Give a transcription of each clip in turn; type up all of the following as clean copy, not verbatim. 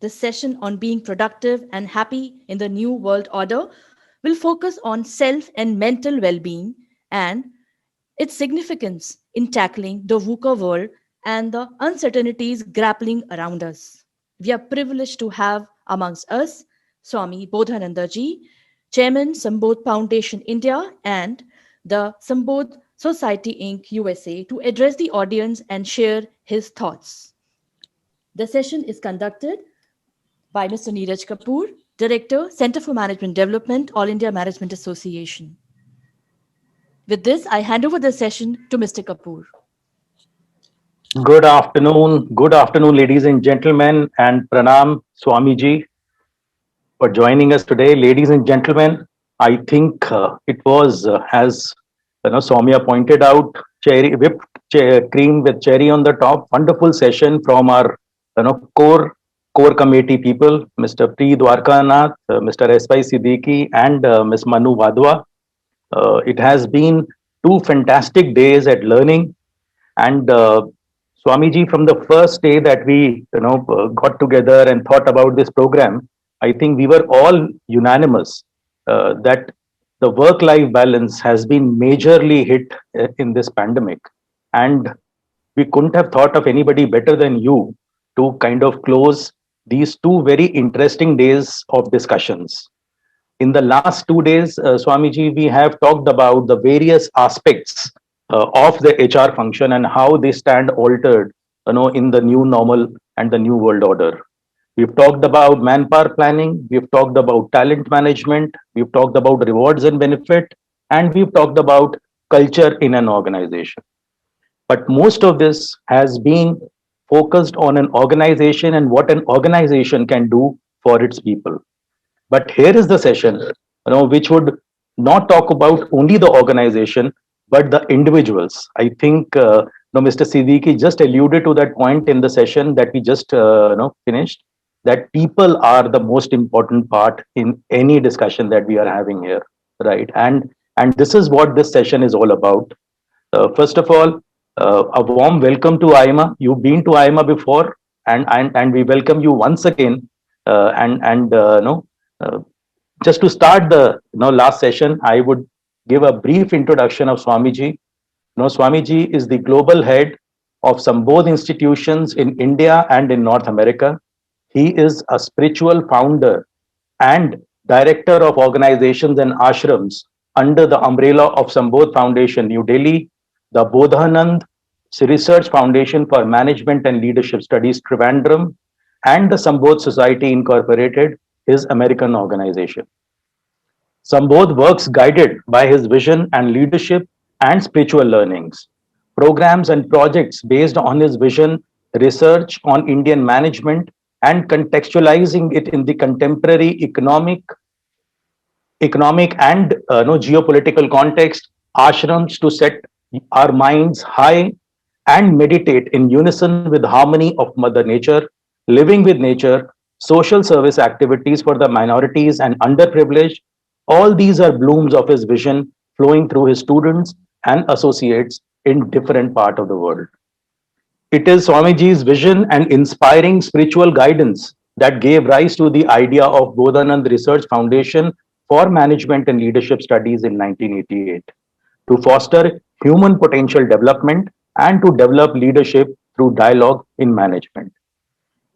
This session on being productive and happy in the new world order will focus on self and mental well being and its significance in tackling the VUCA world and the uncertainties grappling around us. We are privileged to have amongst us Swami Bodhananda ji, Chairman Sambodh Foundation India and the Sambodh Society Inc. USA to address the audience and share his thoughts. The session is conducted by Mr. Neeraj Kapoor, Director, Center for Management Development, All India Management Association. With this, I hand over the session to Mr. Kapoor. Good afternoon. Good afternoon, ladies and gentlemen, and Pranam Swamiji for joining us today. Ladies and gentlemen, I think it was, as Soumya pointed out, cream with cherry on the top. Wonderful session from our core committee people, Mr. P. Dwarkanath, Mr. S.Y. Siddiqui, and Ms. Manu Wadhwa. It has been 2 fantastic days at learning, and Swamiji, from the first day that we got together and thought about this program, I think we were all unanimous that the work-life balance has been majorly hit in this pandemic, and we couldn't have thought of anybody better than you to kind of close these 2 very interesting days of discussions. In the last 2 days, Swamiji, we have talked about the various aspects of the HR function and how they stand altered, in the new normal and the new world order. We've talked about manpower planning, we've talked about talent management, we've talked about rewards and benefit, and we've talked about culture in an organization. But most of this has been focused on an organization and what an organization can do for its people. But here is the session, which would not talk about only the organization, but the individuals. I think Mr. Siddiqui just alluded to that point in the session that we just finished, that people are the most important part in any discussion that we are having here, right? And this is what this session is all about. First of all, a warm welcome to IIMA. You've been to IIMA before, and we welcome you once again. Just to start the last session, I would give a brief introduction of Swamiji. Swamiji is the global head of Sambodh institutions in India and in North America. He is a spiritual founder and director of organizations and ashrams under the umbrella of Sambodh Foundation, New Delhi, the Bodhanand Research Foundation for Management and Leadership Studies, Trivandrum, and the Sambodh Society Incorporated, his American organization. Sambodh works guided by his vision and leadership and spiritual learnings. Programs and projects based on his vision, research on Indian management, and contextualizing it in the contemporary economic and geopolitical context, ashrams to set our minds high and meditate in unison with harmony of Mother Nature, living with nature, social service activities for the minorities and underprivileged. All these are blooms of his vision flowing through his students and associates in different parts of the world. It is Swamiji's vision and inspiring spiritual guidance that gave rise to the idea of Bodhanand Research Foundation for Management and Leadership Studies in 1988 to foster human potential development and to develop leadership through dialogue in management.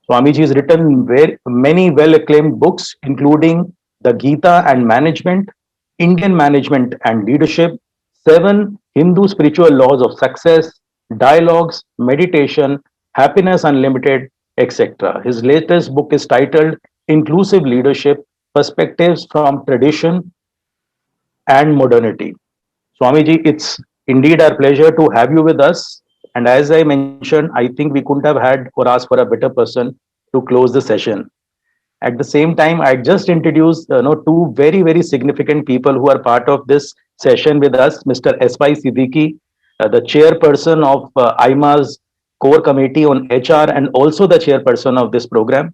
Swamiji has written many well-acclaimed books, including The Gita and Management, Indian Management and Leadership, 7 Hindu Spiritual Laws of Success, Dialogues, Meditation, Happiness Unlimited, etc. His latest book is titled Inclusive Leadership, Perspectives from Tradition and Modernity. Swamiji, it's indeed our pleasure to have you with us. And as I mentioned, I think we couldn't have had or asked for a better person to close the session. At the same time, I just introduced 2 very, very significant people who are part of this session with us. Mr. S.Y. Siddiqui, the chairperson of IIMA's core committee on HR and also the chairperson of this program.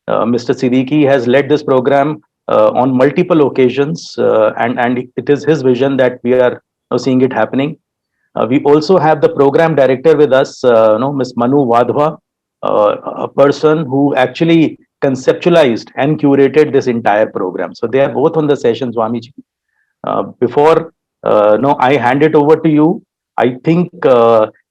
Mr. Siddiqui has led this program on multiple occasions, and it is his vision that we are seeing it happening. We also have the program director with us, Ms. Manu Wadhwa, a person who actually conceptualized and curated this entire program. So they are both on the session, Swamiji. Before no, I hand it over to you. I think,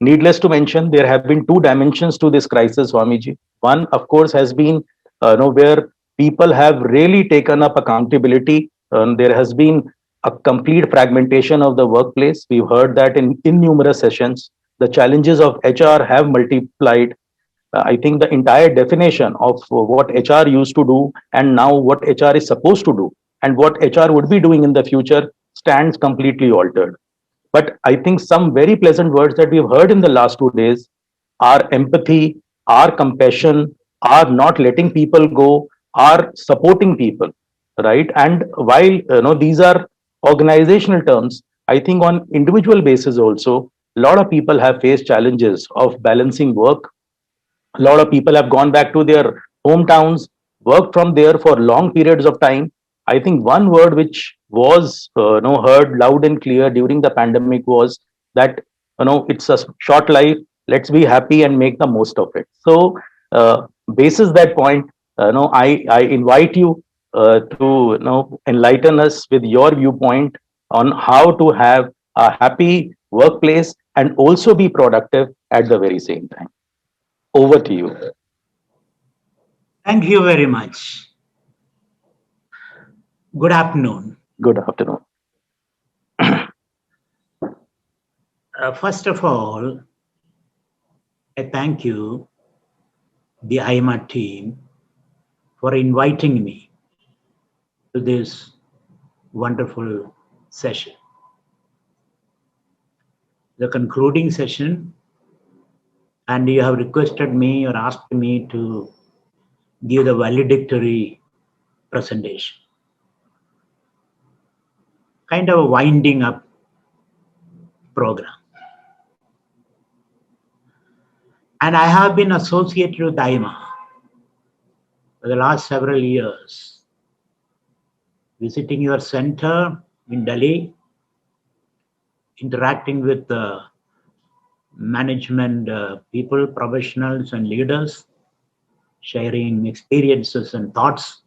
needless to mention, there have been two dimensions to this crisis, Swamiji. One, of course, has been where people have really taken up accountability. There has been a complete fragmentation of the workplace. We've heard that in numerous sessions. The challenges of HR have multiplied. I think the entire definition of what HR used to do and now what HR is supposed to do and what HR would be doing in the future stands completely altered. But I think some very pleasant words that we've heard in the last 2 days are empathy, are compassion, are not letting people go, are supporting people, right? And while these are organizational terms, I think on individual basis also, a lot of people have faced challenges of balancing work. A lot of people have gone back to their hometowns, worked from there for long periods of time. I think one word which was heard loud and clear during the pandemic was that it's a short life, let's be happy and make the most of it. So uh, basis that point, I invite you to enlighten us with your viewpoint on how to have a happy workplace and also be productive at the very same time. Over to you. Thank you very much. Good afternoon. Good afternoon. First of all, I thank you, the IMA team, for inviting me to this wonderful session. The concluding session, and you have requested me or asked me to give the valedictory presentation. Kind of a winding up program. And I have been associated with IMA for the last several years, visiting your center in Delhi, interacting with management people, professionals and leaders, sharing experiences and thoughts,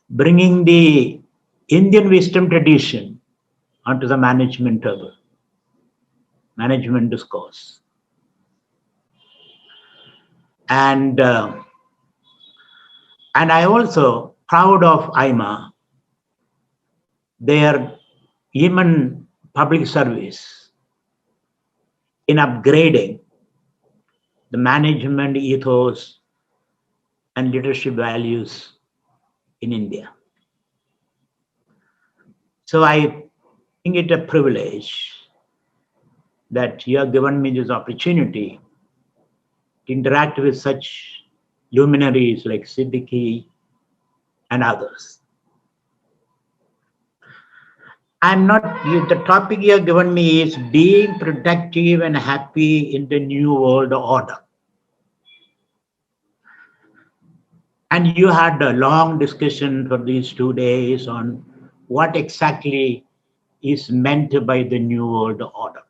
bringing the Indian wisdom tradition onto the management table, management discourse. And I also proud of IMA, their human public service in upgrading the management ethos and leadership values in India. So I think it a privilege that you have given me this opportunity to interact with such luminaries like Siddiqui and others. The topic you have given me is being productive and happy in the new world order. And you had a long discussion for these 2 days on what exactly is meant by the new world order.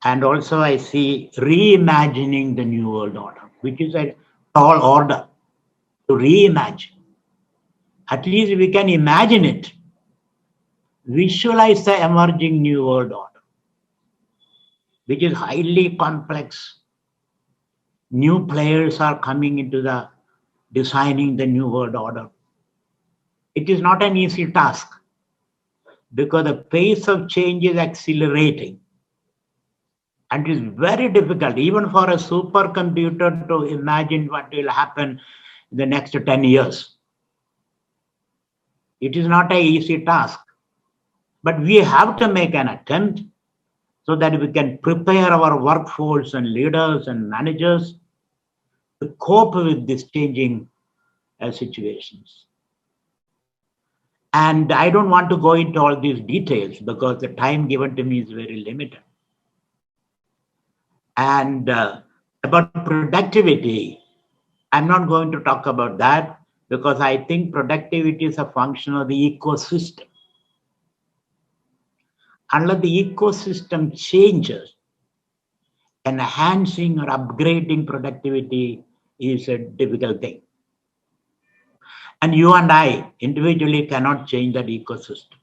And also I see reimagining the new world order, which is a tall order to reimagine. At least we can imagine it, visualize the emerging new world order, which is highly complex. New players are coming into the designing the new world order. It is not an easy task because the pace of change is accelerating. And it is very difficult, even for a supercomputer, to imagine what will happen in the next 10 years. It is not an easy task. But we have to make an attempt so that we can prepare our workforce and leaders and managers to cope with these changing situations. And I don't want to go into all these details because the time given to me is very limited. And about productivity, I'm not going to talk about that because I think productivity is a function of the ecosystem. Unless the ecosystem changes, enhancing or upgrading productivity is a difficult thing. And you and I individually cannot change that ecosystem.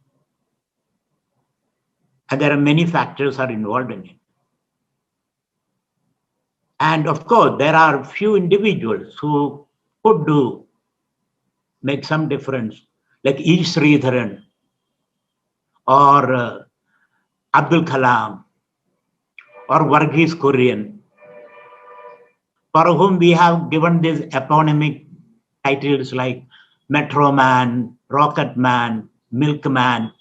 And there are many factors are involved in it. And of course, there are few individuals who could make some difference, like E. Sridharan or Abdul Kalam or Varghese Kurian, for whom we have given these eponymic titles like Metro Man, Rocket Man, Milkman,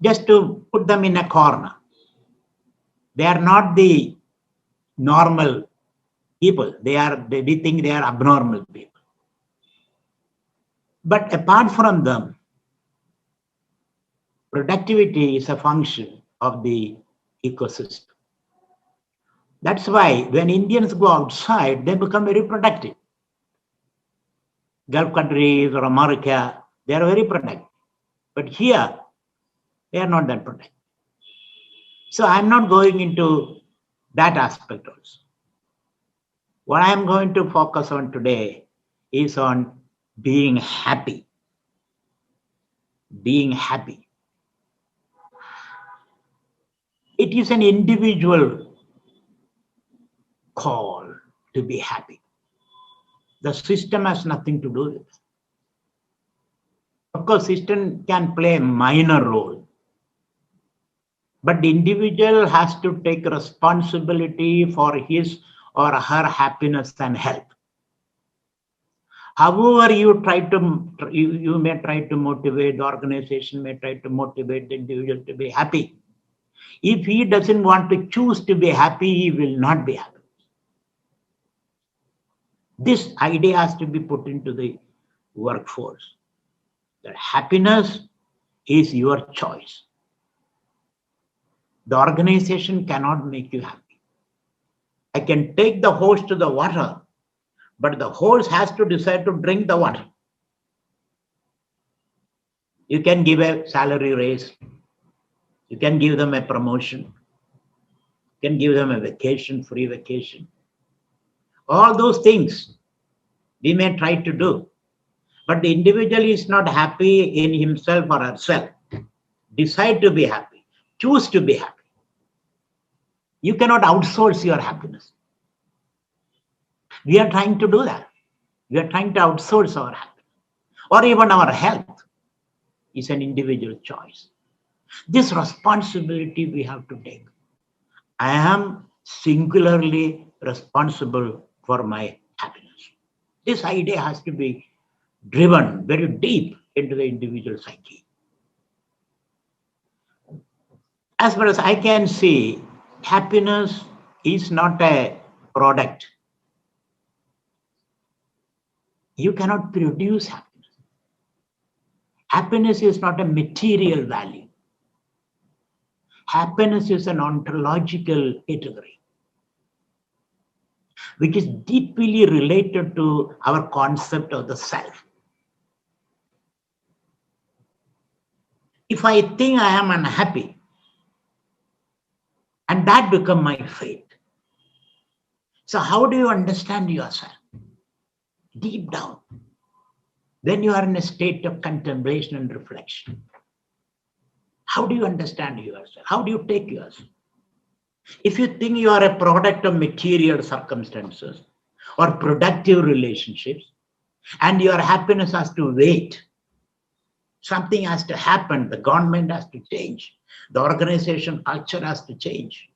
just to put them in a corner. They are not the normal people. We think they are abnormal people. But apart from them, productivity is a function of the ecosystem. That's why when Indians go outside, they become very productive. Gulf countries or America, they are very productive. But here, they are not that productive. So I'm not going into that aspect also. What I'm going to focus on today is on being happy. Being happy. It is an individual call to be happy. The system has nothing to do with it. Of course, system can play a minor role, but the individual has to take responsibility for his or her happiness and health. However, you may try to motivate, the organization may try to motivate the individual to be happy. If he doesn't want to choose to be happy, he will not be happy. This idea has to be put into the workforce, that happiness is your choice. The organization cannot make you happy. I can take the horse to the water, but the horse has to decide to drink the water. You can give a salary raise. You can give them a promotion. You can give them a vacation, free vacation. All those things we may try to do. But the individual is not happy in himself or herself. Decide to be happy. Choose to be happy. You cannot outsource your happiness. We are trying to do that. We are trying to outsource our happiness. Or even our health is an individual choice. This responsibility we have to take. I am singularly responsible for my happiness. This idea has to be driven very deep into the individual psyche. As far as I can see, happiness is not a product. You cannot produce happiness. Happiness is not a material value. Happiness is an ontological category, which is deeply related to our concept of the self. If I think I am unhappy, and that becomes my fate. So how do you understand yourself? Deep down, when you are in a state of contemplation and reflection, how do you understand yourself? How do you take yourself? If you think you are a product of material circumstances or productive relationships, and your happiness has to wait, something has to happen, the government has to change, the organization culture has to change,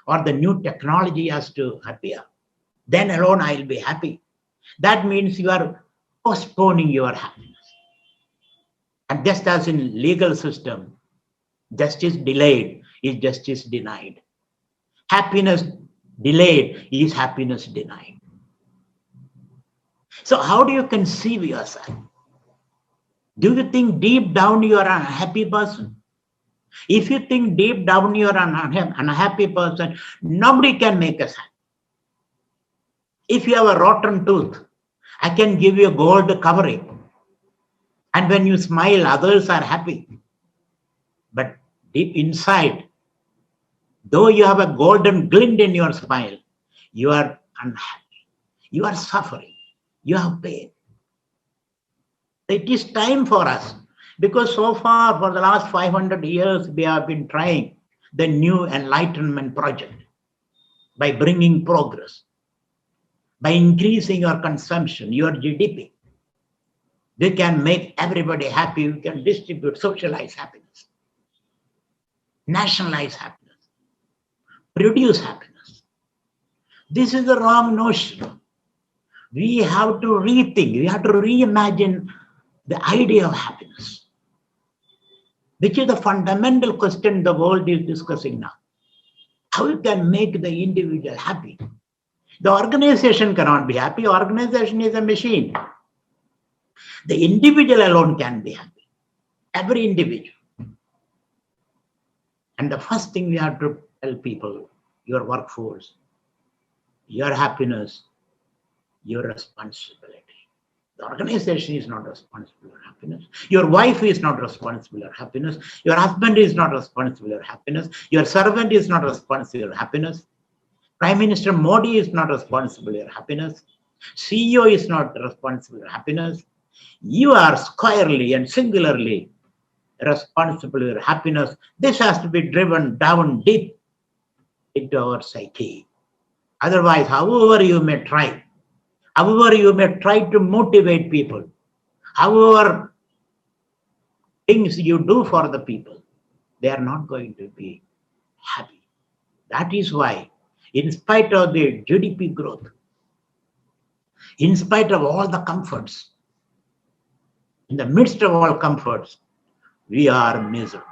or the new technology has to appear, then alone I'll be happy. That means you are postponing your happiness. And just as in legal system, justice delayed is justice denied. Happiness delayed is happiness denied. So how do you conceive yourself? Do you think deep down you are an unhappy person? If you think deep down you are an unhappy person, nobody can make us happy. If you have a rotten tooth, I can give you a gold covering. And when you smile, others are happy. But deep inside, though you have a golden glint in your smile, you are unhappy, you are suffering, you have pain. It is time for us, because so far for the last 500 years we have been trying the new enlightenment project by bringing progress, by increasing your consumption, your GDP. We can make everybody happy, we can distribute, socialize happiness, nationalize happiness, produce happiness. This is the wrong notion. We have to rethink, we have to reimagine the idea of happiness, which is the fundamental question the world is discussing now. How you can make the individual happy? The organization cannot be happy. Organization is a machine. The individual alone can be happy. Every individual. And the first thing we have to tell people, your workforce, your happiness, your responsibility. The organization is not responsible for happiness. Your wife is not responsible for happiness. Your husband is not responsible for happiness. Your servant is not responsible for happiness. Prime Minister Modi is not responsible for happiness. CEO is not responsible for happiness. You are squarely and singularly responsible for happiness. This has to be driven down deep into our psyche. Otherwise, however you may try to motivate people, however things you do for the people, they are not going to be happy. That is why, in spite of the GDP growth, in spite of all the comforts, in the midst of all comforts, we are miserable.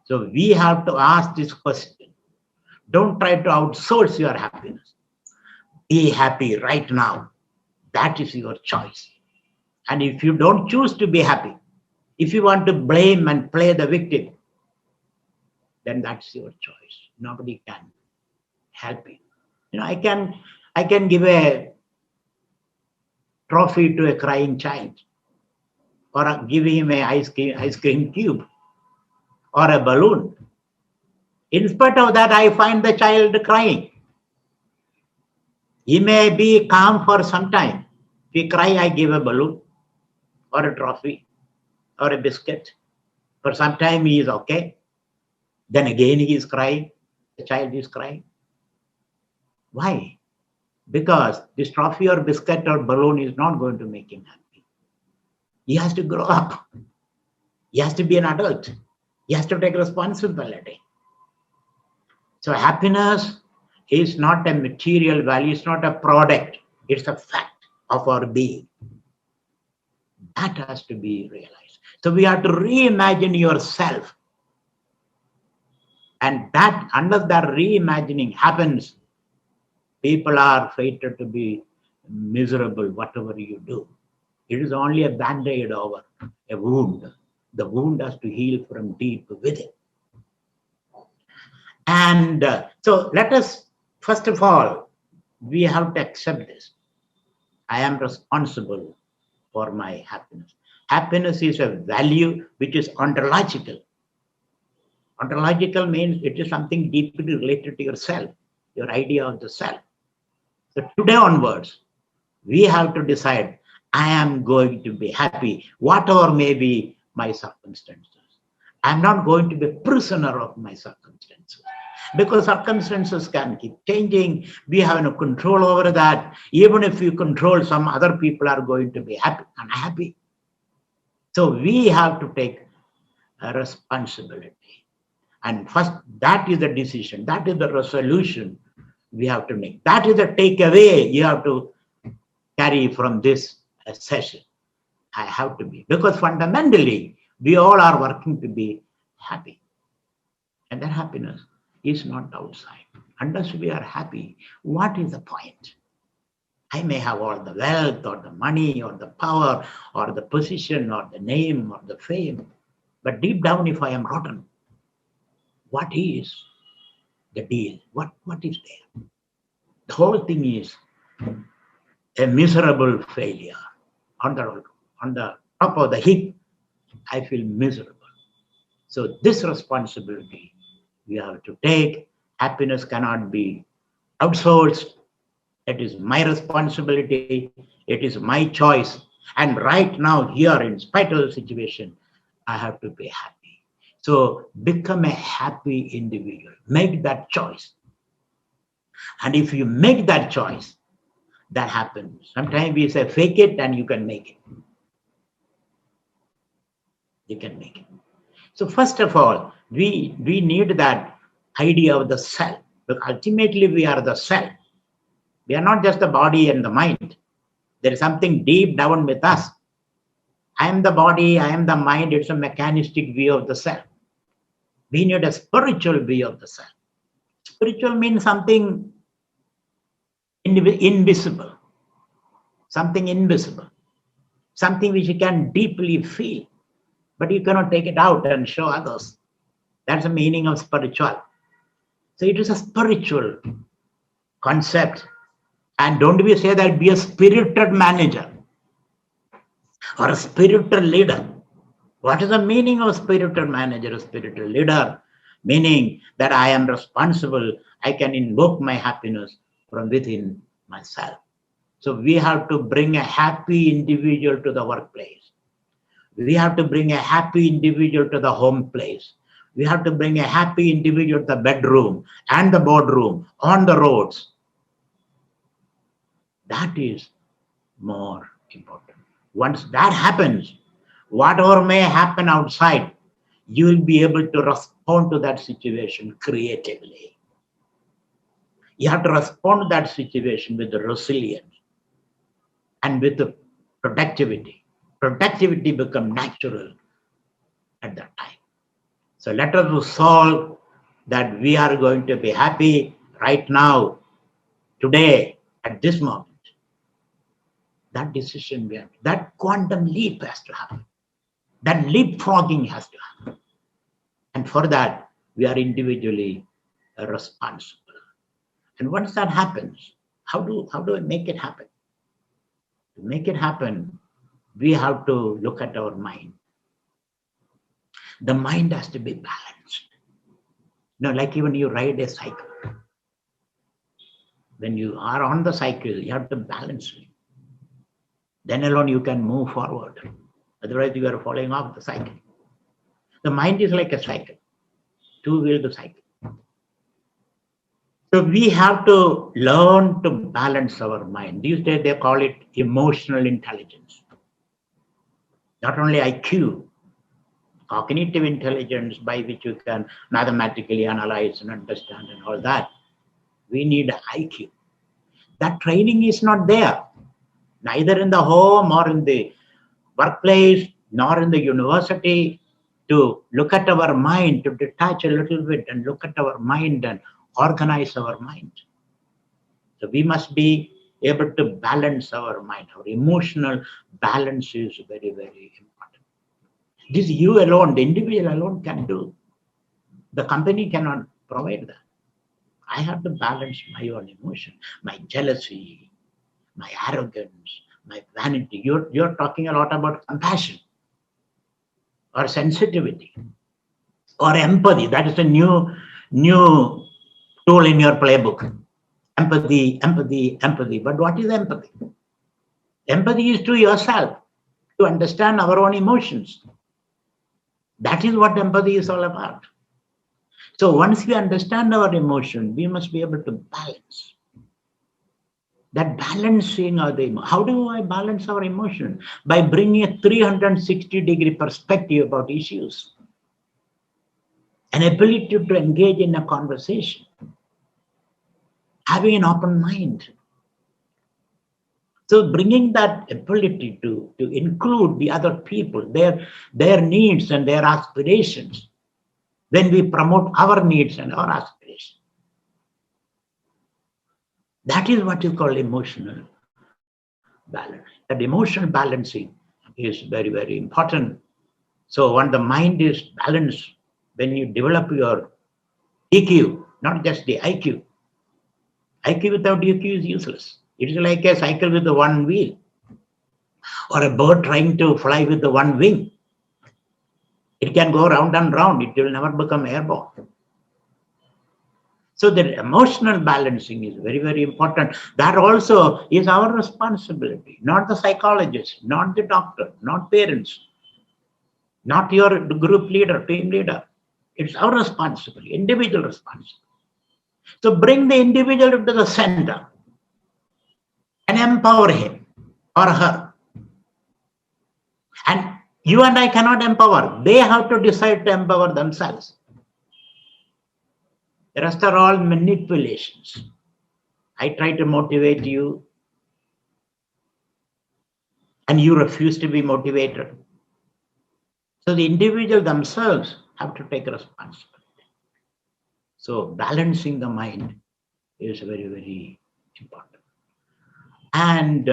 So we have to ask this question. Don't try to outsource your happiness. Be happy right now. That is your choice. And if you don't choose to be happy, if you want to blame and play the victim, then that's your choice. Nobody can help you. You know, I can give a trophy to a crying child, or give him an ice cream cube, or a balloon. In spite of that, I find the child crying. He may be calm for some time. If he cry, I give a balloon, or a trophy, or a biscuit. For some time, he is okay. Then again, he is crying. The child is crying. Why? Because this trophy or biscuit or balloon is not going to make him happy. He has to grow up. He has to be an adult. He has to take responsibility. So happiness is not a material value, it's not a product, it's a fact of our being. That has to be realized. So we have to reimagine yourself. And that, unless that reimagining happens, people are fated to be miserable, whatever you do. It is only a band-aid over a wound. The wound has to heal from deep within. And so let us, first of all, we have to accept this. I am responsible for my happiness. Happiness is a value which is ontological. Ontological means it is something deeply related to yourself, your idea of the self. So today onwards, we have to decide, I am going to be happy, whatever may be my circumstances. I'm not going to be a prisoner of my circumstances, because circumstances can keep changing. We have no control over that. Even if you control, some other people are going to be happy, unhappy. So we have to take a responsibility. And first, that is the decision. That is the resolution we have to make. That is the takeaway you have to carry from this session. I have to be. Because fundamentally, we all are working to be happy. And that happiness is not outside. Unless we are happy, what is the point? I may have all the wealth or the money or the power or the position or the name or the fame. But deep down, if I am rotten, what is the deal? What is there? The whole thing is a miserable failure. On the top of the heap, I feel miserable. So this responsibility we have to take. Happiness cannot be outsourced. It is my responsibility. It is my choice. And right now, here, in spite of the situation, I have to be happy. So become a happy individual. Make that choice. And if you make that choice, that happens. Sometimes we say fake it and you can make it. You can make it. So first of all, we need that idea of the self. But ultimately, we are the self. We are not just the body and the mind. There is something deep down with us. I am the body, I am the mind. It's a mechanistic view of the self. We need a spiritual view of the self. Spiritual means something invisible, something invisible, something which you can deeply feel, but you cannot take it out and show others. That's the meaning of spiritual. So it is a spiritual concept. And don't we say that be a spirited manager or a spiritual leader? What is the meaning of spiritual manager or spiritual leader? Meaning that I am responsible. I can invoke my happiness from within myself. So we have to bring a happy individual to the workplace. We have to bring a happy individual to the home place. We have to bring a happy individual to the bedroom and the boardroom, on the roads. That is more important. Once that happens, whatever may happen outside, you will be able to respond to that situation creatively. You have to respond to that situation with the resilience and with the productivity. Productivity becomes natural at that time. So let us resolve that we are going to be happy right now, today, at this moment. That decision, that quantum leap has to happen. That leapfrogging has to happen. And for that, we are individually responsible. And once that happens, how do I make it happen? To make it happen, we have to look at our mind. The mind has to be balanced. Like even you ride a cycle. When you are on the cycle, you have to balance it. Then alone you can move forward. Otherwise, you are falling off the cycle. The mind is like a cycle, two-wheeled cycle. So we have to learn to balance our mind. These days they call it emotional intelligence. Not only IQ, cognitive intelligence by which you can mathematically analyze and understand and all that. We need IQ. That training is not there, neither in the home or in the workplace, nor in the university, to look at our mind, to detach a little bit and look at our mind and organize our mind. So we must be able to balance our mind. Our emotional balance is very, very important. This you alone, the individual alone can do. The company cannot provide that. I have to balance my own emotion, my jealousy, my arrogance, my vanity. You're talking a lot about compassion or sensitivity or empathy. That is a new tool in your playbook. Empathy. But what is empathy? Empathy is to yourself, to understand our own emotions. That is what empathy is all about. So once we understand our emotion, we must be able to balance. That balancing of the emotion. How do I balance our emotion? By bringing a 360-degree perspective about issues. An ability to engage in a conversation. Having an open mind. So bringing that ability to include the other people, their needs and their aspirations, when we promote our needs and our aspirations. That is what is called emotional balance. That emotional balancing is very, very important. So when the mind is balanced, when you develop your EQ, not just the IQ. IQ without EQ is useless. It is like a cycle with the one wheel or a bird trying to fly with the one wing. It can go round and round. It will never become airborne. So the emotional balancing is very, very important. That also is our responsibility, not the psychologist, not the doctor, not parents, not your group leader, team leader. It's our responsibility, individual responsibility. So bring the individual to the center and empower him or her. And you and I cannot empower. They have to decide to empower themselves. The rest are all manipulations. I try to motivate you, and you refuse to be motivated. So the individual themselves have to take responsibility. So balancing the mind is very, very important. And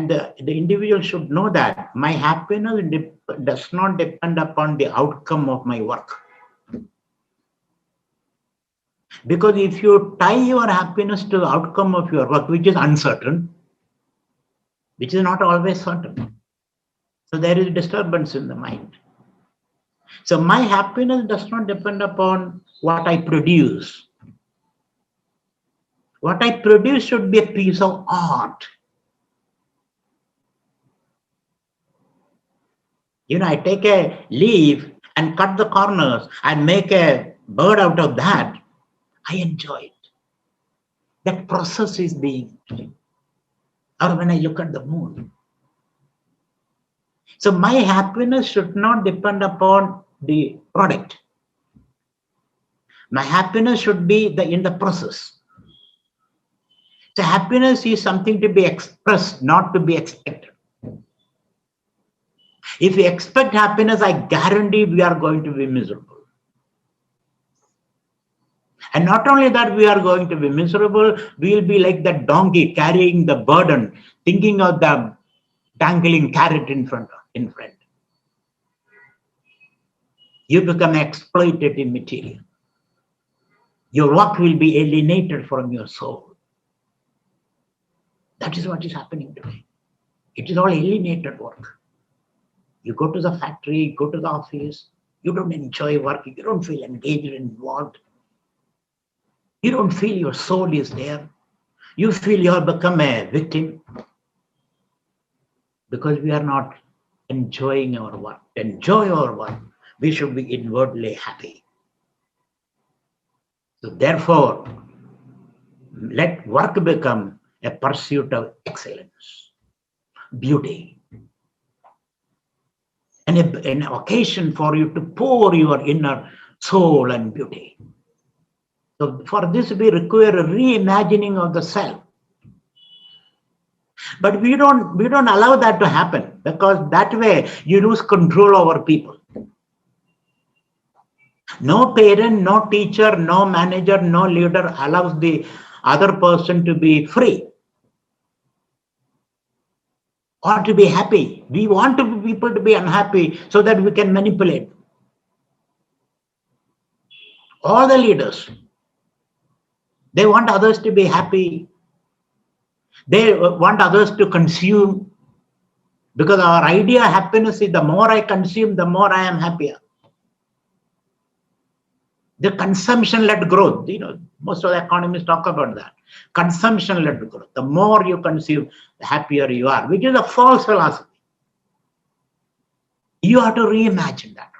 the individual should know that my happiness does not depend upon the outcome of my work. Because if you tie your happiness to the outcome of your work, which is uncertain, which is not always certain, so there is disturbance in the mind. So my happiness does not depend upon what I produce. What I produce should be a piece of art. I take a leaf and cut the corners and make a bird out of that. I enjoy it. That process is being enjoyed. Or when I look at the moon. So my happiness should not depend upon the product. My happiness should be in the process. So happiness is something to be expressed, not to be expected. If we expect happiness, I guarantee we are going to be miserable. And not only that, we are going to be miserable, we will be like that donkey carrying the burden, thinking of the dangling carrot in front. You become exploitative material. Your work will be alienated from your soul. That is what is happening today. It is all alienated work. You go to the factory, go to the office, you don't enjoy work, you don't feel engaged and involved. You don't feel your soul is there. You feel you have become a victim because we are not enjoying our work. To enjoy our work, we should be inwardly happy. So therefore, let work become a pursuit of excellence, beauty, and an occasion for you to pour your inner soul and beauty. So for this, we require a reimagining of the self. But we don't allow that to happen, because that way you lose control over people. No parent, no teacher, no manager, no leader allows the other person to be free or to be happy. We want people to be unhappy so that we can manipulate. All the leaders, they want others to be happy. They want others to consume, because our idea of happiness is the more I consume, the more I am happier. The consumption-led growth, most of the economists talk about that. Consumption-led growth. The more you consume, the happier you are, which is a false philosophy. You have to reimagine that.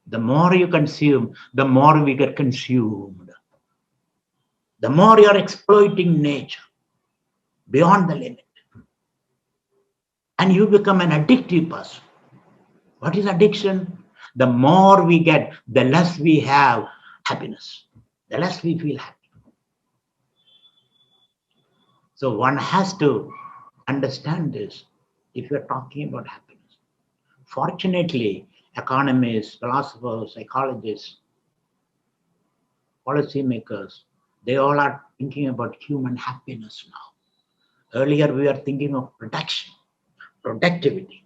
The more you consume, the more we get consumed. The more you are exploiting nature beyond the limit. And you become an addictive person. What is addiction? The more we get, the less we have happiness, the less we feel happy. So one has to understand this if you're talking about happiness. Fortunately, economists, philosophers, psychologists, policymakers, they all are thinking about human happiness now. Earlier, we were thinking of protection, productivity.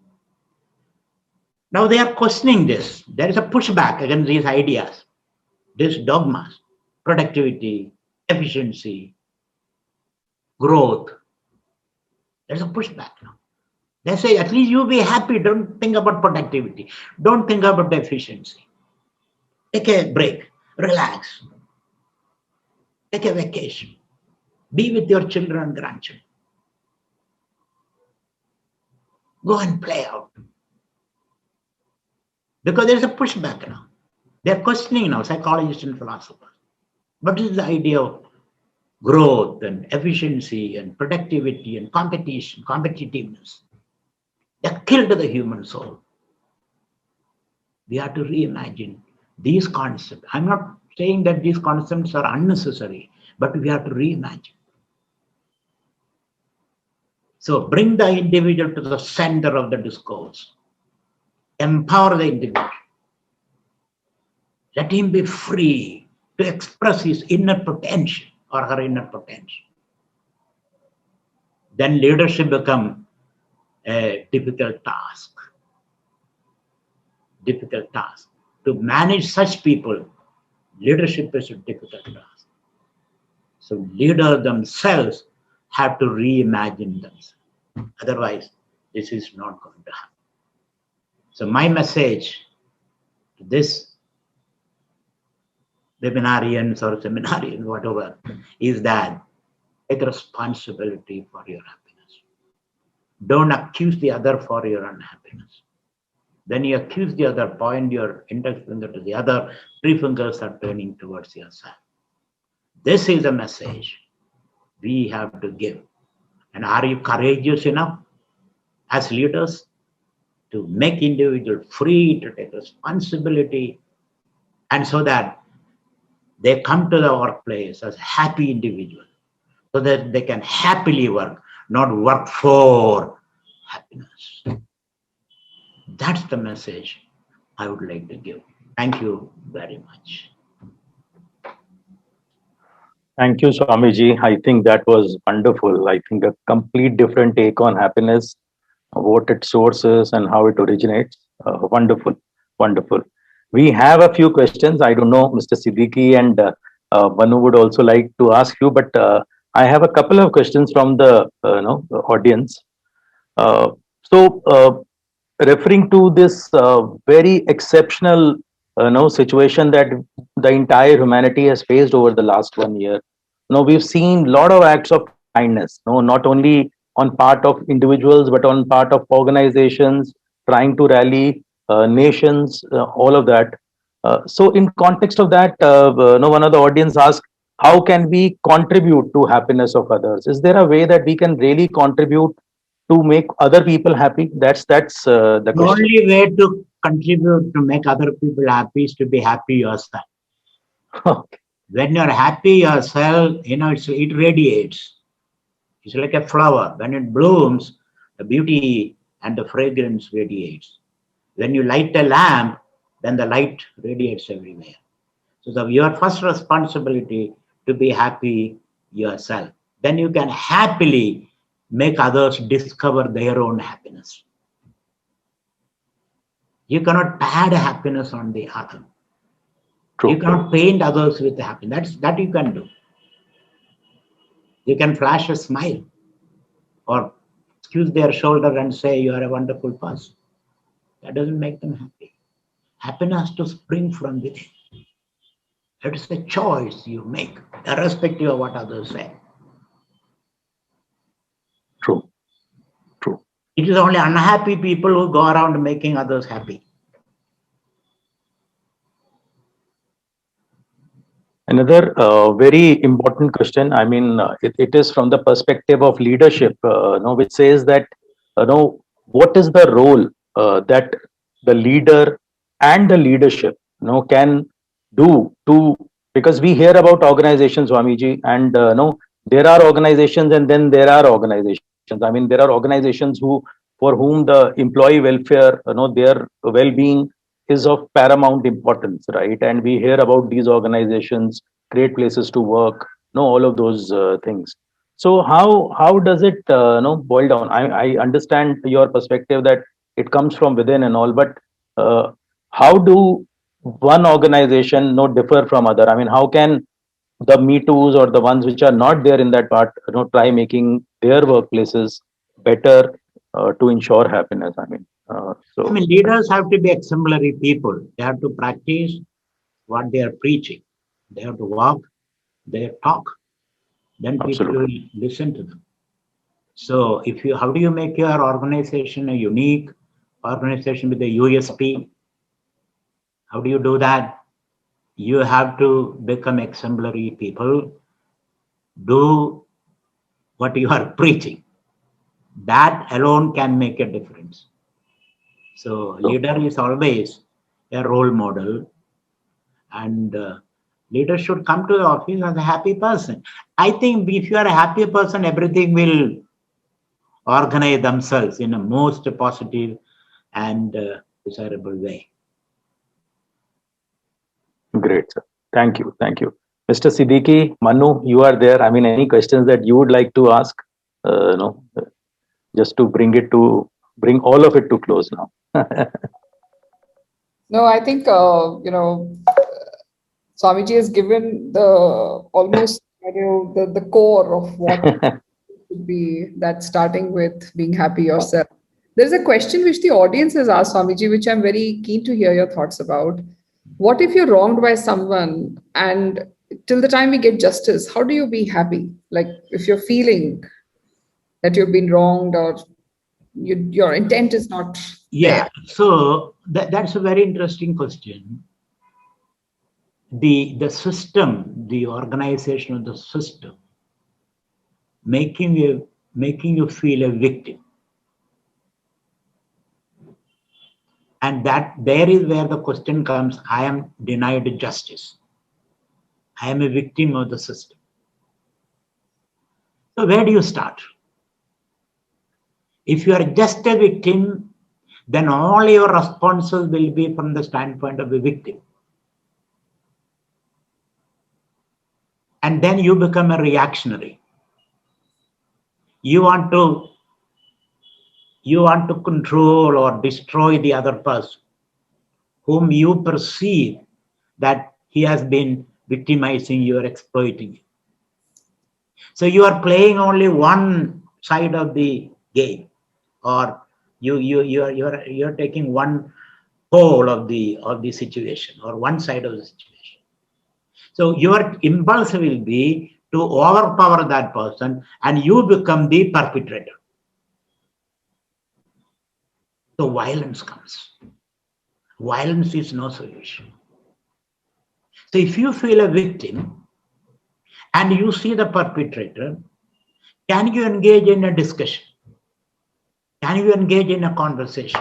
Now they are questioning this. There is a pushback against these ideas, these dogmas, productivity, efficiency, growth. There's a pushback now. They say, at least you be happy. Don't think about productivity. Don't think about efficiency. Take a break. Relax. Take a vacation. Be with your children and grandchildren. Go and play out. Because there is a pushback now. They are questioning now, psychologists and philosophers. What is the idea of growth and efficiency and productivity and competition, competitiveness? They have killed the human soul. We have to reimagine these concepts. I'm not saying that these concepts are unnecessary, but we have to reimagine. So bring the individual to the center of the discourse. Empower the individual. Let him be free to express his inner potential or her inner potential. Then leadership becomes a difficult task. Difficult task. To manage such people, leadership is a difficult task. So leaders themselves have to reimagine themselves. Otherwise, this is not going to happen. So my message to this webinarians or seminarians, whatever, is that take responsibility for your happiness. Don't accuse the other for your unhappiness. When you accuse the other, point your index finger to the other, three fingers are turning towards yourself. This is a message we have to give. And are you courageous enough as leaders to make individuals free to take responsibility, and so that they come to the workplace as happy individuals, so that they can happily work, not work for happiness. That's the message I would like to give. Thank you very much. Thank you, Swamiji. I think that was wonderful. I think a complete different take on happiness, what its source is and how it originates. Wonderful, wonderful. We have a few questions. I don't know, Mr. Siddiqui and Manu would also like to ask you, but I have a couple of questions from the audience. So, referring to this very exceptional situation that the entire humanity has faced over the last 1 year. We've seen a lot of acts of kindness, not only on part of individuals, but on part of organizations trying to rally nations, all of that. So in context of that, one of the audience asked, how can we contribute to happiness of others? Is there a way that we can really contribute to make other people happy? That's the The question. only way to contribute to make other people happy is to be happy yourself. Okay. When you're happy yourself, it radiates. It's like a flower. When it blooms, the beauty and the fragrance radiates. When you light a lamp, then the light radiates everywhere. So your first responsibility to be happy yourself. Then you can happily make others discover their own happiness. You cannot pad happiness on the other. True. You cannot paint others with happiness. That you can do. You can flash a smile or squeeze their shoulder and say you are a wonderful person. That doesn't make them happy. Happiness to spring from within. It is a choice you make, irrespective of what others say. True. True. It is only unhappy people who go around making others happy. Another very important question. I mean, it is from the perspective of leadership, which says that, what is the role that the leader and the leadership, can do to, because we hear about organizations, Swamiji, and there are organizations and then there are organizations. I mean, there are organizations for whom the employee welfare, their well-being is of paramount importance, right? And we hear about these organizations, great places to work, all of those things. So how does it boil down? I understand your perspective that it comes from within and all, but how do one organization differ from other? I mean, how can the Me Too's or the ones which are not there in that part, try making their workplaces better to ensure happiness? I mean, Leaders have to be exemplary people. They have to practice what they are preaching. They have to walk their talk, then people Absolutely. will listen to them. So how do you make your organization a unique organization with a USP? How do you do that? You have to become exemplary people, do what you are preaching. That alone can make a difference. So leader is always a role model, and leader should come to the office as a happy person. I think if you are a happy person, everything will organize themselves in a most positive and desirable way. Great, sir. Thank you. Thank you. Mr. Siddiqui, Manu, you are there. I mean, any questions that you would like to ask? Just to bring all of it to close now. No, I think, Swamiji has given the almost, the core of what should be, that starting with being happy yourself. There's a question which the audience has asked, Swamiji, which I'm very keen to hear your thoughts about. What if you're wronged by someone, and till the time we get justice, how do you be happy? Like if you're feeling that you've been wronged, or your intent is not Yeah, there. so that's a very interesting question. The system, the organization of the system, making you feel a victim. And that there is where the question comes, I am denied justice. I am a victim of the system. So where do you start? If you are just a victim, then all your responses will be from the standpoint of a victim. And then you become a reactionary. You want to control or destroy the other person whom you perceive that he has been victimizing you or exploiting you. So you are playing only one side of the game, or you're taking one pole of the situation, or one side of the situation. So your impulse will be to overpower that person, and you become the perpetrator. So violence comes. Violence is no solution. So if you feel a victim and you see the perpetrator, can you engage in a discussion? Can you engage in a conversation?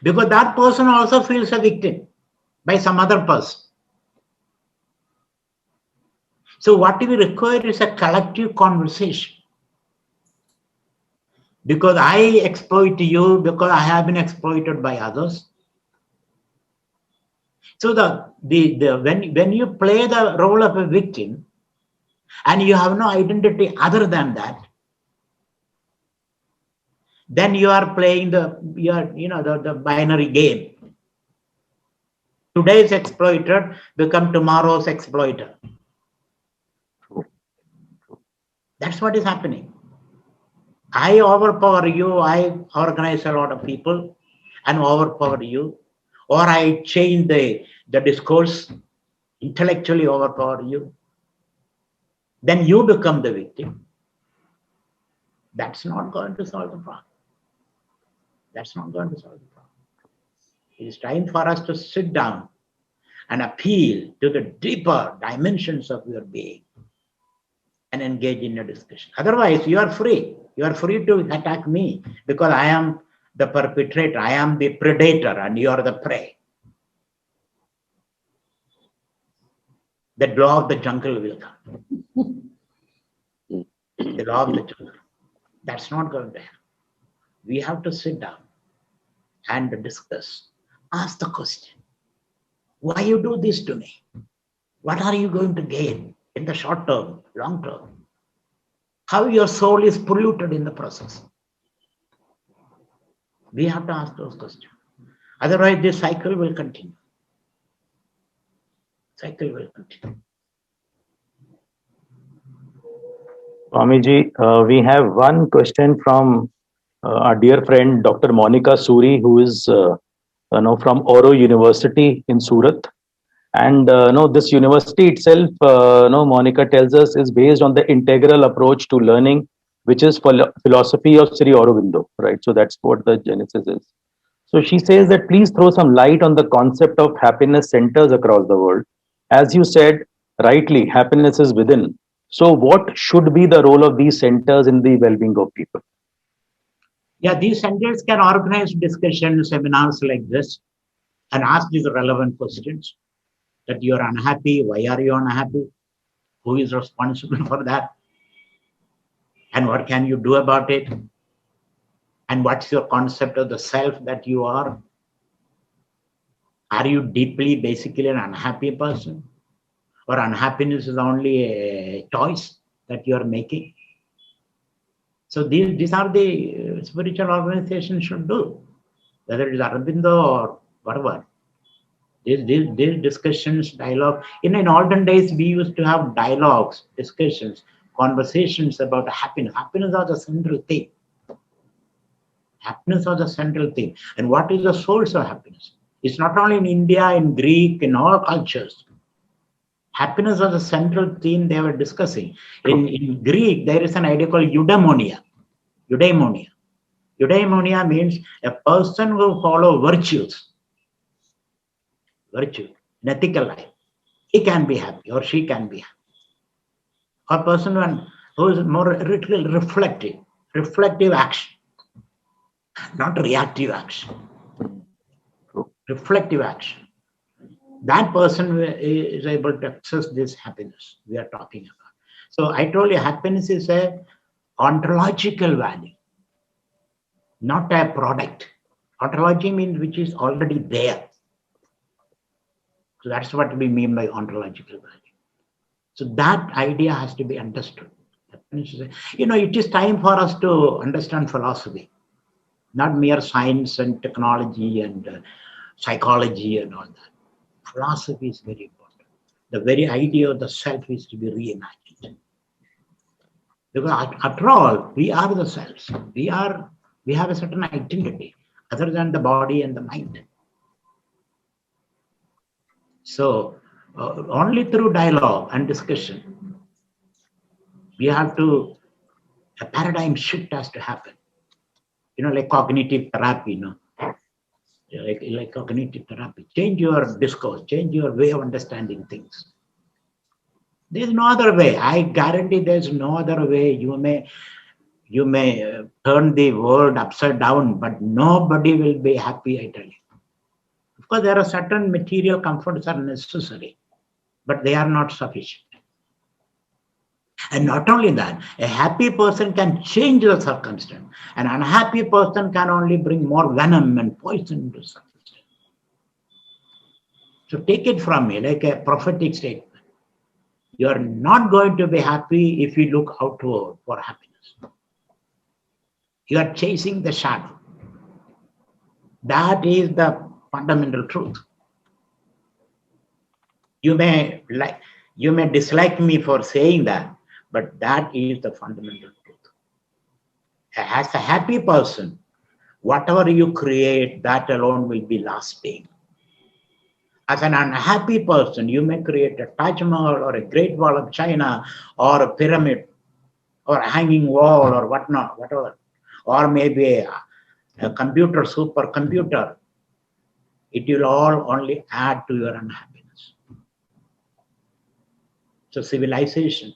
Because that person also feels a victim by some other person. So what we require is a collective conversation. Because I exploit you, because I have been exploited by others. So when you play the role of a victim and you have no identity other than that, then you are playing the binary game. Today's exploited become tomorrow's exploiter. That's what is happening. I overpower you, I organize a lot of people and overpower you, or I change the discourse, intellectually overpower you. Then you become the victim. That's not going to solve the problem. That's not going to solve the problem. It is time for us to sit down and appeal to the deeper dimensions of your being and engage in a discussion. Otherwise, you are free. You are free to attack me because I am the perpetrator, I am the predator, and you are the prey. The law of the jungle will come. The law of the jungle. That's not going to happen. We have to sit down and discuss. Ask the question. Why you do this to me? What are you going to gain in the short term, long term? How your soul is polluted in the process? We have to ask those questions. Otherwise, this cycle will continue. Cycle will continue. Swamiji, we have one question from our dear friend Dr. Monica Suri, who is from Oro University in Surat. And no, this university itself, no, Monica tells us, is based on the integral approach to learning, which is philosophy of Sri Aurobindo, right? So that's what the genesis is. So she says that please throw some light on the concept of happiness centers across the world. As you said rightly, happiness is within. So, what should be the role of these centers in the well being of people? Yeah, these centers can organize discussions, seminars like this, and ask these relevant questions that you're unhappy. Why are you unhappy? Who is responsible for that? And what can you do about it? And what's your concept of the self that you are? Are you deeply, basically an unhappy person? Or unhappiness is only a choice that you are making? So these are the spiritual organizations should do, whether it is Aurobindo or whatever. These discussions, dialogue. In olden days, we used to have dialogues, discussions, conversations about happiness. Happiness was the central theme. Happiness was the central theme. And what is the source of happiness? It's not only in India, in Greek, in all cultures. Happiness was the central theme they were discussing. In Greek, there is an idea called eudaimonia. Eudaimonia. Eudaimonia means a person who follows virtues, virtue, an ethical life. He can be happy or she can be happy. A person who is more reflective action, not reactive action, reflective action. That person is able to access this happiness we are talking about. So I told you, happiness is a ontological value, not a product. Ontology means which is already there. So that's what we mean by ontological value. So that idea has to be understood. It is time for us to understand philosophy, not mere science and technology and psychology and all that. Philosophy is very important. The very idea of the self is to be reimagined. Because after all, we are the selves. We have a certain identity other than the body and the mind. So only through dialogue and discussion, we have a paradigm shift has to happen. Like cognitive therapy, like cognitive therapy. Change your discourse, change your way of understanding things. There's no other way. I guarantee there's no other way. You may turn the world upside down, but nobody will be happy, I tell you. Of course, there are certain material comforts are necessary, but they are not sufficient. And not only that, a happy person can change the circumstance. An unhappy person can only bring more venom and poison into the circumstance. So take it from me like a prophetic statement. You are not going to be happy if you look outward for happiness. You are chasing the shadow. That is the fundamental truth. You may dislike me for saying that, but that is the fundamental truth. As a happy person, whatever you create, that alone will be lasting. As an unhappy person, you may create a Taj Mahal or a Great Wall of China or a pyramid or a hanging wall or whatnot, whatever, or maybe a computer, supercomputer. It will all only add to your unhappiness. So civilization,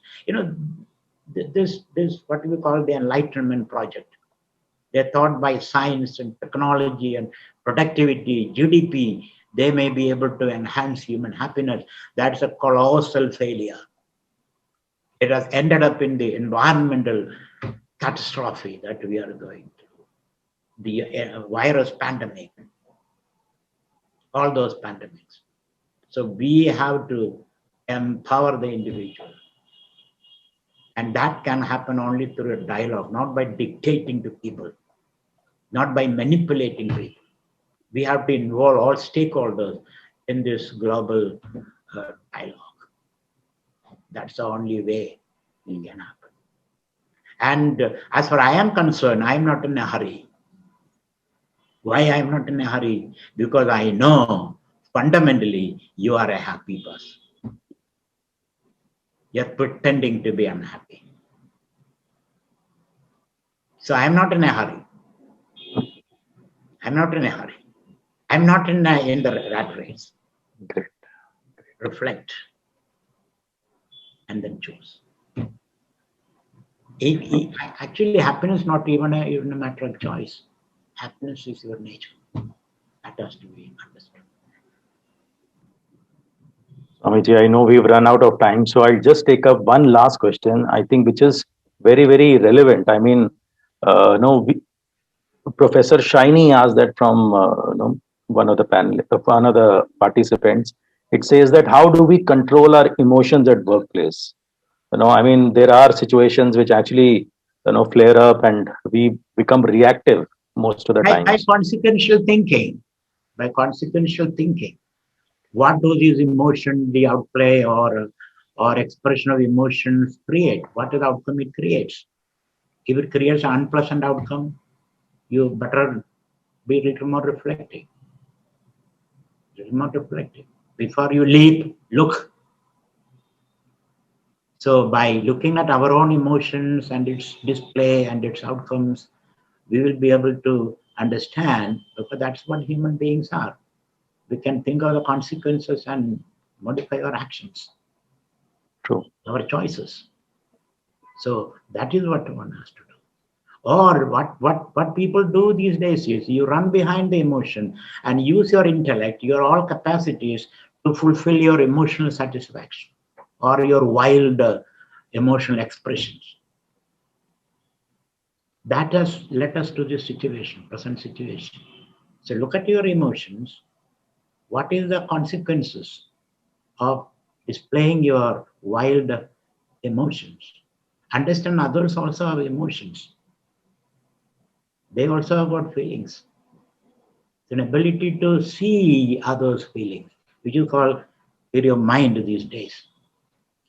this what we call the Enlightenment project. They're taught by science and technology and productivity, GDP. They may be able to enhance human happiness. That's a colossal failure. It has ended up in the environmental catastrophe that we are going through. The virus pandemic, all those pandemics. So we have to empower the individual. And that can happen only through a dialogue, not by dictating to people, not by manipulating people. We have to involve all stakeholders in this global dialogue. That's the only way it can happen. And as far as I am concerned, I am not in a hurry. Why I am not in a hurry? Because I know fundamentally, you are a happy person. You're pretending to be unhappy. So I'm not in a hurry. I'm not in a hurry. I'm not in the rat race. Great. Reflect and then choose. Actually, happiness is not even a matter of choice. Happiness is your nature. That has to be understood. Swamiji, I know we've run out of time, so I'll just take up one last question, I think, which is very, very relevant. I mean, no, Professor Shiny asked that from one of the one of the participants. It says that how do we control our emotions at workplace? I mean, there are situations which actually flare up, and we become reactive most of the By times. consequential thinking, what do these emotions, the outplay or expression of emotions create? What is the outcome it creates? If it creates an unpleasant outcome, you better be a little more reflective. Before you leap, look. So by looking at our own emotions and its display and its outcomes, we will be able to understand, because that's what human beings are. We can think of the consequences and modify our actions, True. our choices. So that is what one has to do. Or what people do these days is you run behind the emotion and use your intellect, your all capacities to fulfill your emotional satisfaction or your wild emotional expressions. That has led us to this situation, present situation. So look at your emotions. What is the consequences of displaying your wild emotions? Understand others also have emotions. They also have got feelings. It's an ability to see others' feelings, which you call your mind these days.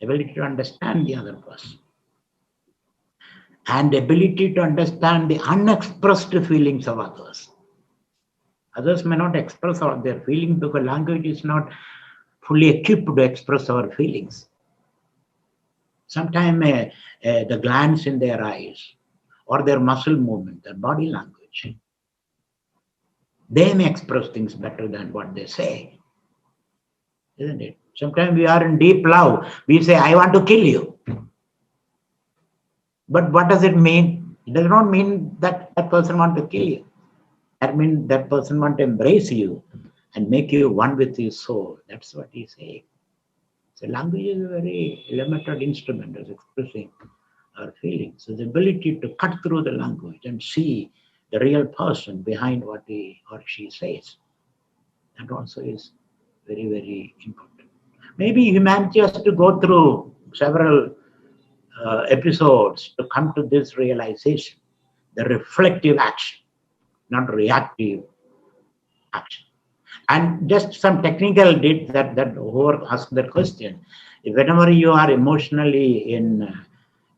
Ability to understand the other person. And ability to understand the unexpressed feelings of others. Others may not express their feelings because language is not fully equipped to express our feelings. Sometimes the glance in their eyes or their muscle movement, their body language, they may express things better than what they say, isn't it? Sometimes we are in deep love. We say, I want to kill you. But what does it mean? It does not mean that that person wants to kill you. That means that person wants to embrace you and make you one with his soul. That's what he's saying. So language is a very limited instrument of expressing our feelings. So the ability to cut through the language and see the real person behind what he or she says, that also is very, very important. Maybe humanity has to go through several episodes to come to this realization, the reflective action, not reactive action. And just some technical did that whoever asked that question. Whenever you are emotionally in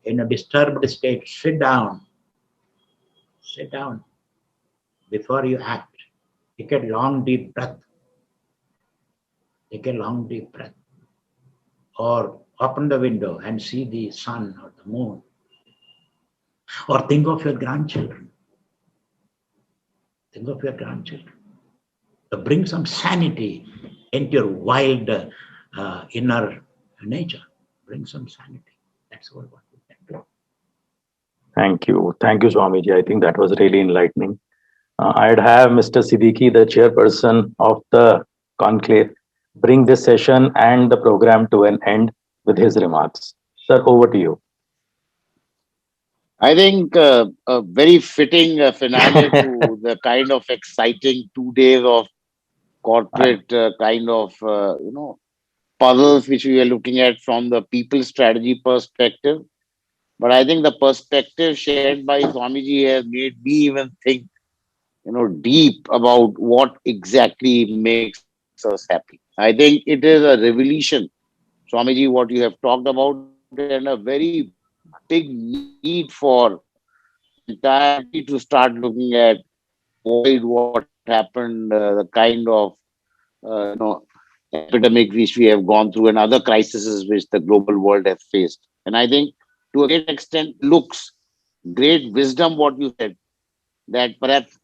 a disturbed state, sit down before you act. Take a long deep breath. Or open the window and see the sun or the moon. Or think of your grandchildren. To bring some sanity into your wild inner nature. Bring some sanity. That's what we can do. Thank you. Thank you, Swamiji. I think that was really enlightening. I'd have Mr. Siddiqui, the chairperson of the conclave, bring this session and the program to an end with his remarks. Sir, over to you. I think a very fitting finale to the kind of exciting 2 days of corporate kind of puzzles which we are looking at from the people strategy perspective. But I think the perspective shared by Swamiji has made me even think, deep about what exactly makes us happy. I think it is a revelation, Swamiji, what you have talked about, and a very big need for entire humanity to start looking at, avoid what happened, the kind of epidemic which we have gone through and other crises which the global world has faced. And I think to a great extent looks great wisdom what you said, that perhaps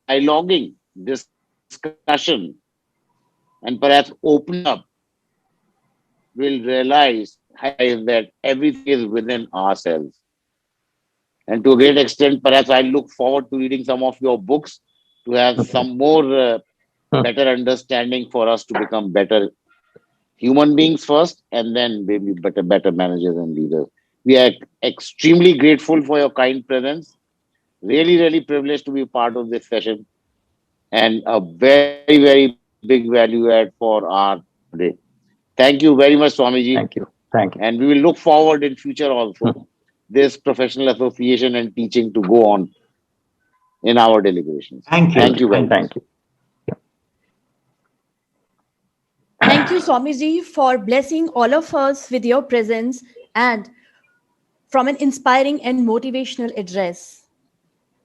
dialoguing, discussion, and perhaps open up will realize that everything is within ourselves. And to a great extent, perhaps I look forward to reading some of your books to have some more better understanding for us to become better human beings first, and then maybe better managers and leaders. We are extremely grateful for your kind presence. Really privileged to be part of this session, and a very big value add for our day. Thank you very much, Swamiji. Thank you. Thank you. And we will look forward in future also this professional association and teaching to go on in our deliberations. Thank you. Thank you very much. Thank you. Thank you, Swamiji, for blessing all of us with your presence and from an inspiring and motivational address.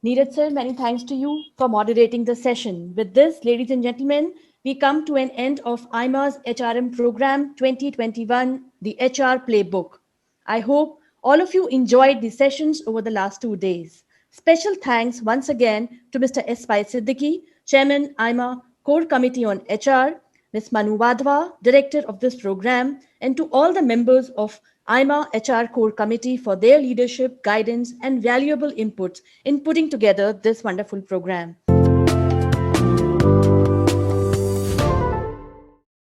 Neeraj sir, many thanks to you for moderating the session. With this, ladies and gentlemen, we come to an end of IMA's HRM program 2021, the HR Playbook. I hope all of you enjoyed the sessions over the last 2 days. Special thanks once again to Mr. S. Pai Siddiqui, Chairman IMA Core Committee on HR, Ms. Manu Wadhwa, Director of this program, and to all the members of IMA HR Core Committee for their leadership, guidance, and valuable inputs in putting together this wonderful program.